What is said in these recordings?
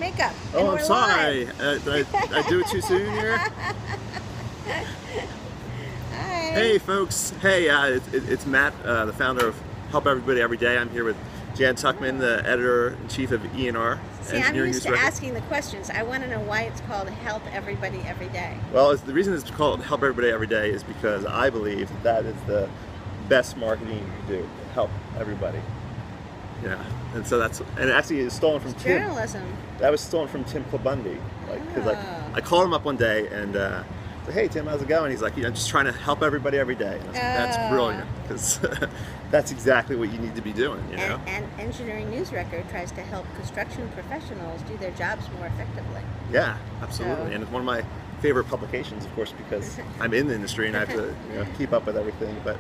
makeup. Oh, I'm we're sorry. live. Did I do it too soon here? Hi. Hey, folks. Hey, it's Matt, the founder of Help Everybody Every Day. I'm here with Jan Tuchman, the editor-in-chief of ENR. See, I'm used to asking the questions. I want to know why it's called Help Everybody Every Day. Well, the reason it's called Help Everybody Every Day is because I believe that is the best marketing you can do. Help everybody. Yeah, and so and actually it's stolen from Tim. Journalism. That was stolen from Tim Bundy. Because I called him up one day and said, "Hey Tim, how's it going?" He's like, "I'm just trying to help everybody every day." And I was like, "That's brilliant, because that's exactly what you need to be doing." You know. And Engineering News Record tries to help construction professionals do their jobs more effectively. Yeah, absolutely, and it's one of my favorite publications, of course, because I'm in the industry and I have to keep up with everything. But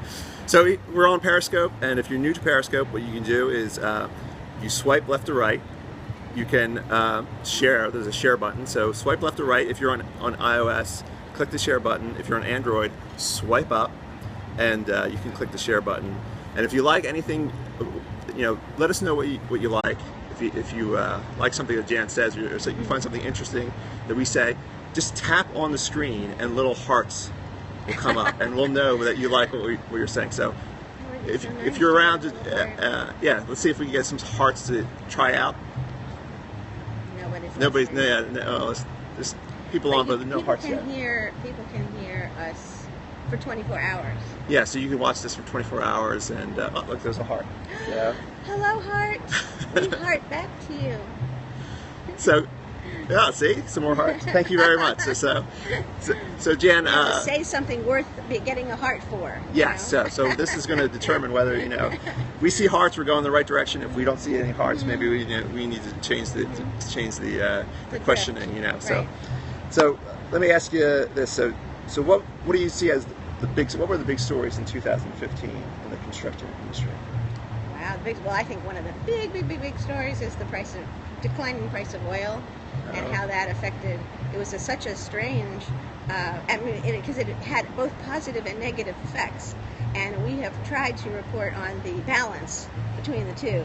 so we're on Periscope, and if you're new to Periscope, what you can do is you swipe left to right. You can share. There's a share button. So swipe left to right if you're on iOS. Click the share button. If you're on Android, swipe up, and you can click the share button. And if you like anything, let us know what you like. If you like something that Jan says, or so you find something interesting that we say, just tap on the screen and little hearts will come up, and we'll know that you like what you're saying. So if you're around, yeah, let's see if we can get some hearts to try out. Nobody's. There's people on, but no hearts yet. People can hear us for 24 hours. Yeah, so you can watch this for 24 hours, and oh, look, there's a heart. Yeah. Hello, heart. We heart back to you. So, yeah, see, some more hearts. Thank you very much. So Jan, say something worth getting a heart for. Yes. So this is going to determine whether we see hearts, we're going in the right direction. If we don't see any hearts, maybe we need to change the questioning. Right. So let me ask you this. So what do you see as what were the big stories in 2015 in the construction industry? Wow, well, I think one of the big stories is the declining price of oil, and how that affected. It was such a strange, because it had both positive and negative effects, and we have tried to report on the balance between the two,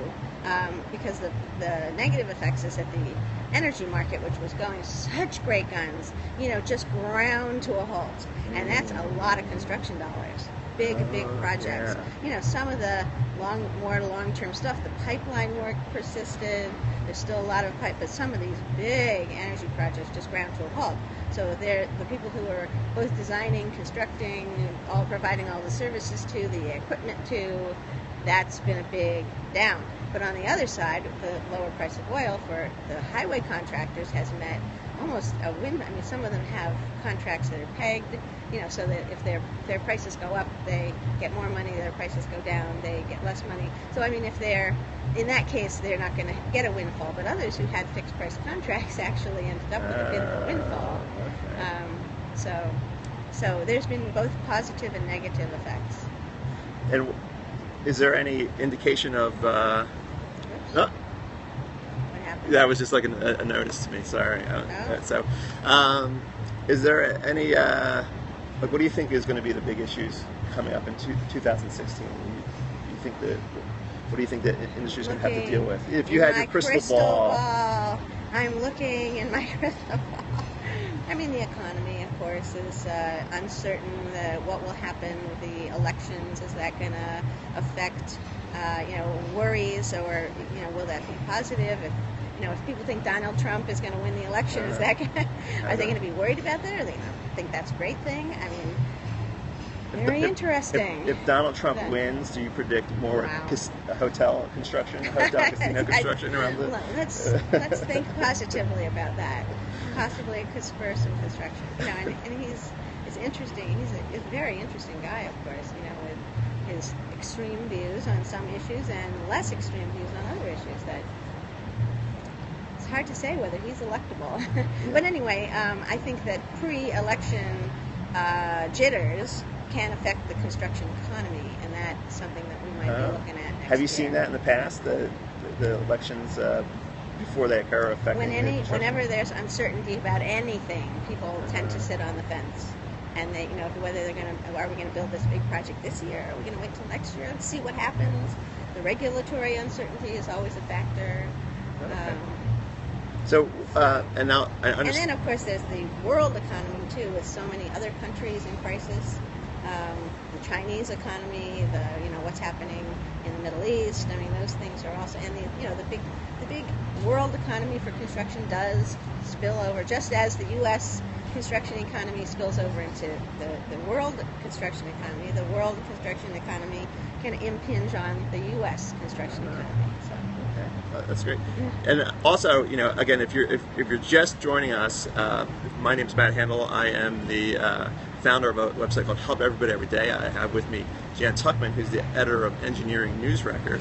because the negative effects is that the energy market, which was going such great guns, just ground to a halt, and that's a lot of construction dollars. Big projects. Yeah. Some of the more long-term stuff, the pipeline work persisted. There's still a lot of pipe, but some of these big energy projects just ground to a halt. So the people who are both designing, constructing, all providing all the services to, the equipment to, that's been a big down. But on the other side, the lower price of oil for the highway contractors has met almost a win. I mean, some of them have contracts that are pegged, so that if their prices go up, they get more money. Their prices go down, they get less money. So I mean, if in that case, they're not going to get a windfall. But others who had fixed price contracts actually ended up with a bit of a windfall. Okay. So there's been both positive and negative effects. And is there any indication of? What happened? That was just like a notice to me. Sorry. So, is there any? What do you think is going to be the big issues coming up in 2016? You think that? What do you think the industry is going to have to deal with? If you had your crystal ball. I'm looking in my crystal ball. I mean, the economy, of course, is uncertain. What will happen with the elections? Is that going to affect, worries, or will that be positive? If people think Donald Trump is going to win the election, are they going to be worried about that? Or are they going to think that's a great thing? I mean, very interesting. If Donald Trump wins, do you predict more hotel construction, casino construction around the? Let's think positively about that. Possibly spur some construction. And it's interesting. He's a very interesting guy, of course. With his extreme views on some issues and less extreme views on other issues. That it's hard to say whether he's electable. But anyway, I think that pre-election jitters can affect the construction economy, and that's something that we might be looking at next Have you year. seen that in the past? The elections before they occur affecting whenever there's uncertainty about anything, people tend to sit on the fence, and they, whether are we going to build this big project this year? Are we going to wait till next year and see what happens? The regulatory uncertainty is always a factor. So, and now I And understand. then, of course, there's the world economy too, with so many other countries in crisis. The Chinese economy, what's happening in the Middle East. I mean, those things are also, and the big world economy for construction does spill over, just as the U.S. construction economy spills over into the world construction economy. The world construction economy can impinge on the U.S. construction economy. So. Okay, that's great. And also, again, if you're just joining us, my name's Matt Handel. I am the founder of a website called Help Everybody Every Day. I have with me Jan Tuchman, who's the editor of Engineering News Record.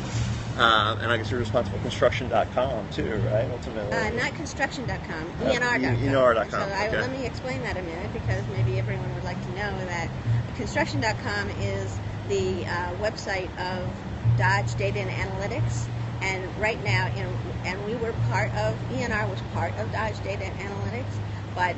And I guess you're responsible for construction.com too, right? Ultimately. Not construction.com, ENR.com. ENR.com. So let me explain that a minute, because maybe everyone would like to know that construction.com is the website of Dodge Data and Analytics. And right now, and we were part of, ENR was part of Dodge Data and Analytics, but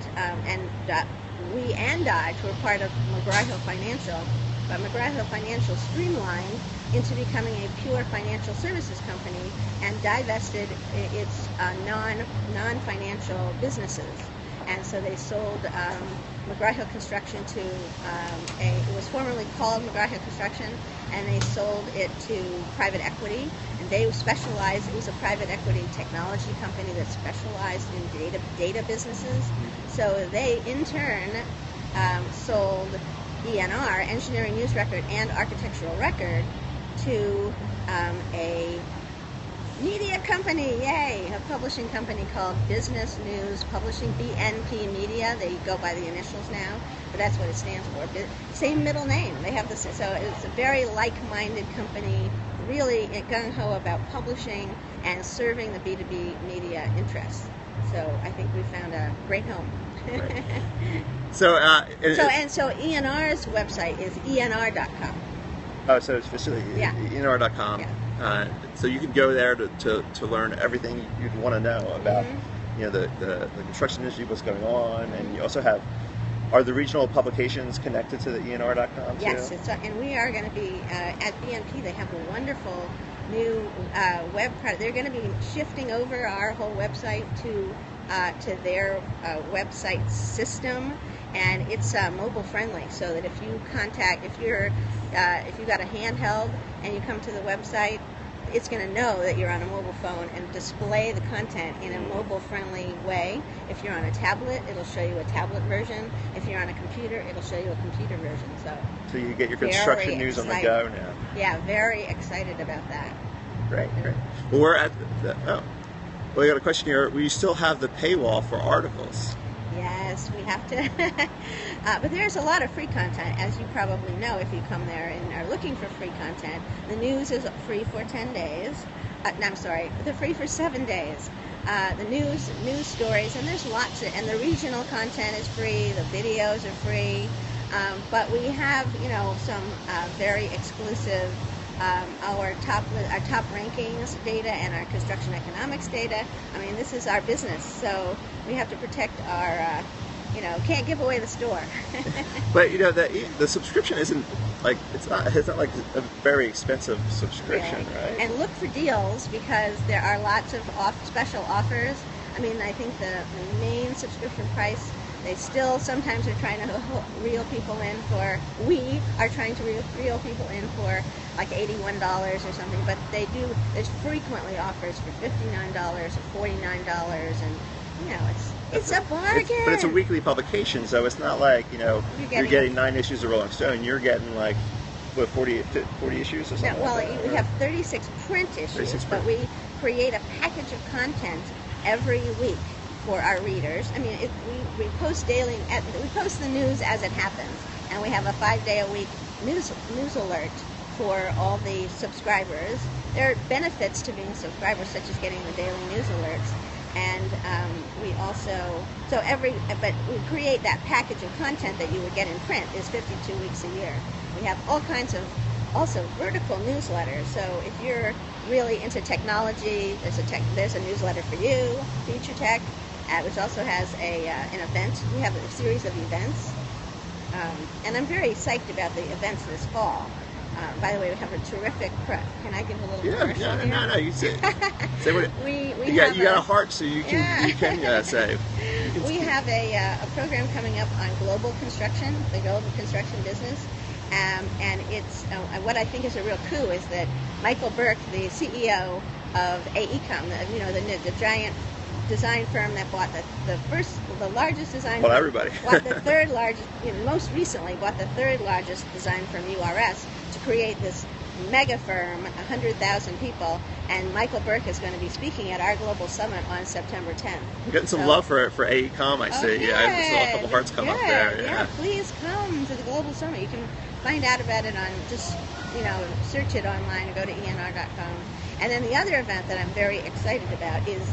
we and Dodge were part of McGraw-Hill Financial, but McGraw-Hill Financial streamlined into becoming a pure financial services company and divested its non-financial businesses. And so they sold McGraw-Hill Construction to it was formerly called McGraw-Hill Construction, and they sold it to private equity. And they specialized. It was a private equity technology company that specialized in data businesses. So they in turn sold ENR, Engineering News Record, and Architectural Record to a media company, yay! A publishing company called Business News Publishing, BNP Media. They go by the initials now, but that's what it stands for. Same middle name. They have this, so it's a very like-minded company, really gung-ho about publishing and serving the B2B media interests. So I think we found a great home. Right. So ENR's website is ENR.com. Oh, so it's facility, ENR.com. Yeah. So you can go there to learn everything you'd want to know about, the construction industry, what's going on, and you also are the regional publications connected to the ENR.com too? Yes, and we are going to be at BNP. They have a wonderful new web product. They're going to be shifting over our whole website to their website system, and it's mobile friendly. So that if you got a handheld and you come to the website, it's going to know that you're on a mobile phone and display the content in a mobile-friendly way. If you're on a tablet, it'll show you a tablet version. If you're on a computer, it'll show you a computer version. So you get your construction news on the go now. Yeah, very excited about that. Great. Well, we're at we got a question here. We still have the paywall for articles. Yes, we have to. But there's a lot of free content, as you probably know if you come there and are looking for free content. The news is free for 10 days. They're free for 7 days. The news stories, and there's lots of, and the regional content is free. The videos are free. But we have, some very exclusive. Our top rankings data and our construction economics data. I mean, this is our business, so we have to protect our, can't give away the store. But the subscription isn't like it's not like a very expensive subscription, right? And look for deals, because there are lots of special offers. I mean, I think the main subscription price. They still sometimes are trying to reel people in for. We are trying to reel people in for like $81 or something, but there's frequently offers for $59 or $49, and it's a bargain. But it's a weekly publication, so it's not like you're getting 9 issues of Rolling Stone. You're getting like 40 issues or something. No, well, like that, we have 36 print issues, but we create a package of content every week for our readers. I mean, we post daily. We post the news as it happens, and we have a 5-day-a-week news alert for all the subscribers. There are benefits to being subscribers, such as getting the daily news alerts, and we also but we create that package of content that you would get in print is 52 weeks a year. We have all kinds of also vertical newsletters. So if you're really into technology, there's a newsletter for you, Future Tech. Which also has an event. We have a series of events, and I'm very psyched about the events this fall. By the way, we have a terrific prep. Can I give a little commercial yeah, here? no, you say what we you got a heart, so you can say. We have a program coming up on global construction, the global construction business, and it's what I think is a real coup is that Michael Burke, the CEO of AECOM, the giant design firm that bought the largest design well, firm, everybody bought the third largest, most recently bought the third largest design firm, URS, to create this mega firm, 100,000 people, and Michael Burke is going to be speaking at our global summit on September 10th. We're getting some love for AECOM, I see. Good. Yeah, I saw a couple hearts come up there. Yeah, please come to the global summit. You can find out about it on just search it online or go to enr.com. And then the other event that I'm very excited about is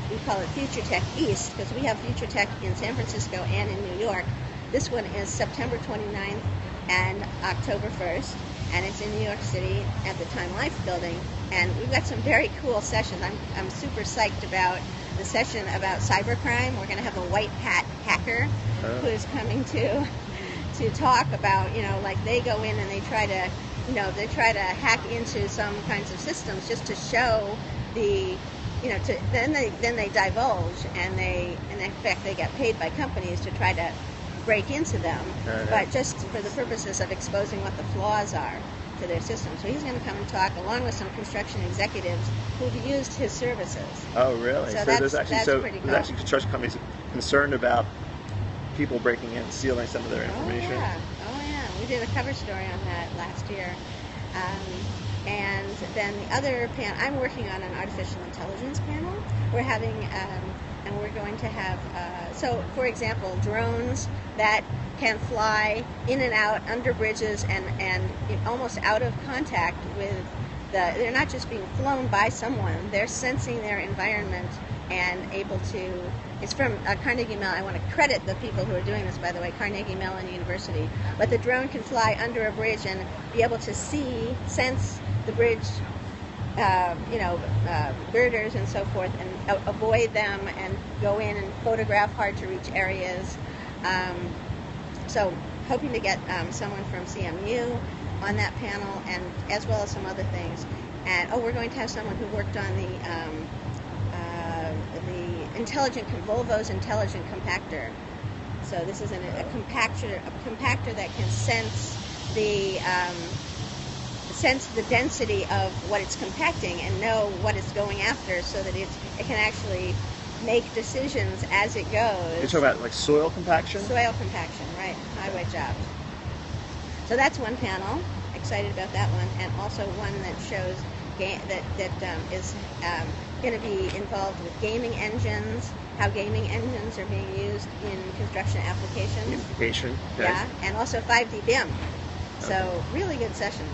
we call it Future Tech East, because we have Future Tech in San Francisco and in New York. This one is September 29th and October 1st, and it's in New York City at the Time Life building. And we've got some very cool sessions. I'm super psyched about the session about cybercrime. We're going to have a white hat hacker who's coming to talk about, like they go in and they try to hack into some kinds of systems just to show then they divulge, and in fact they get paid by companies to try to break into them, but just for the purposes of exposing what the flaws are to their system. So he's going to come and talk along with some construction executives who've used his services. Oh, really? So there's actually pretty cool. There's actually construction companies concerned about people breaking in, stealing some of their information. Oh yeah. We did a cover story on that last year. And then the other panel, I'm working on an artificial intelligence panel. We're having, and we're going to have, so for example, drones that can fly in and out under bridges and almost out of contact with they're not just being flown by someone, they're sensing their environment and able to, it's from Carnegie Mellon. I want to credit the people who are doing this, by the way, Carnegie Mellon University. But the drone can fly under a bridge and be able to sense the bridge, girders and so forth, and avoid them and go in and photograph hard-to-reach areas. So hoping to get someone from CMU on that panel, and as well as some other things. And we're going to have someone who worked on the Volvo's intelligent compactor. So this is a compactor that can sense the density of what it's compacting and know what it's going after, so that it can actually make decisions as it goes. You're talking about like soil compaction? Soil compaction, right? Highway jobs. So that's one panel. Excited about that one, and also one that shows that is going to be involved with gaming engines, how gaming engines are being used in construction applications. Gamification. Okay. Yeah, and also 5D BIM. So really good sessions.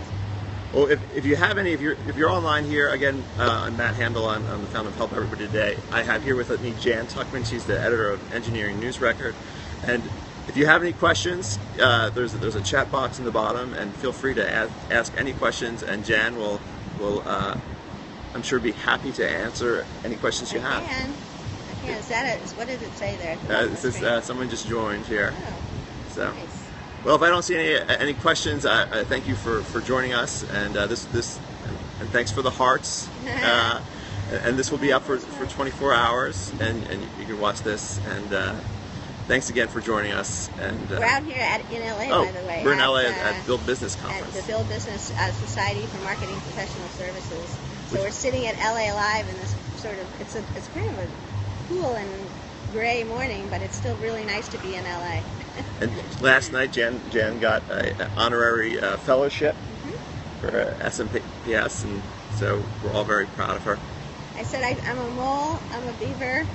Well, if you have any, if you're online here, again, I'm Matt Handel. I'm the founder of Help Everybody Today. I have here with me Jan Tuchman. She's the editor of Engineering News Record. And if you have any questions, there's a chat box in the bottom, and feel free to ask any questions, and Jan will I'm sure be happy to answer any questions you have. I can. Is that it? What does it say there? This is someone just joined here. Oh, so. Nice. Well, if I don't see any questions, I thank you for joining us, and and thanks for the hearts. And this will be up for 24 hours, and you can watch this. And thanks again for joining us. And we're out here in LA, by the way. We're in LA at Build Business Conference. At the Build Business Society for Marketing Professional Services. So we're sitting at LA Live in this sort of it's kind of a cool and gray morning, but it's still really nice to be in LA. And last night, Jan got an honorary fellowship for SMPS, and so we're all very proud of her. I said I'm a mole, I'm a beaver,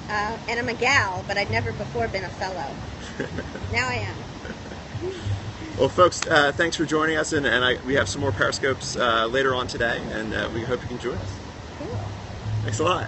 and I'm a gal, but I'd never before been a fellow. Now I am. Well, folks, thanks for joining us, and we have some more Periscopes later on today, and we hope you can join us. Cool. Thanks a lot.